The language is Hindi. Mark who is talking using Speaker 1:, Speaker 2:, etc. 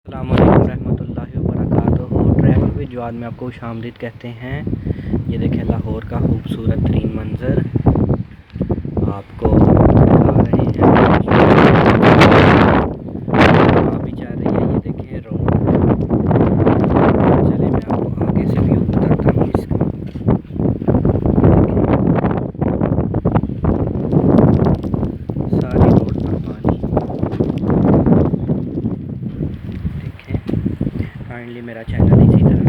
Speaker 1: अस्सलाम वालेकुम रहमतुल्लाहि व बरकातुहू। ट्रैवल विद जवाद में आपको खुशामदीद कहते हैं। ये देखें लाहौर का खूबसूरत तरीन मंज़र आपको दिखा रहे हैं। हवा भी चल रही है। ये देखें रोड। चलिए मैं आपको आगे से व्यू बताता हूँ इसका। सारी रोड पर पानी। देखें काइंडली मेरा चैनल इसी तरह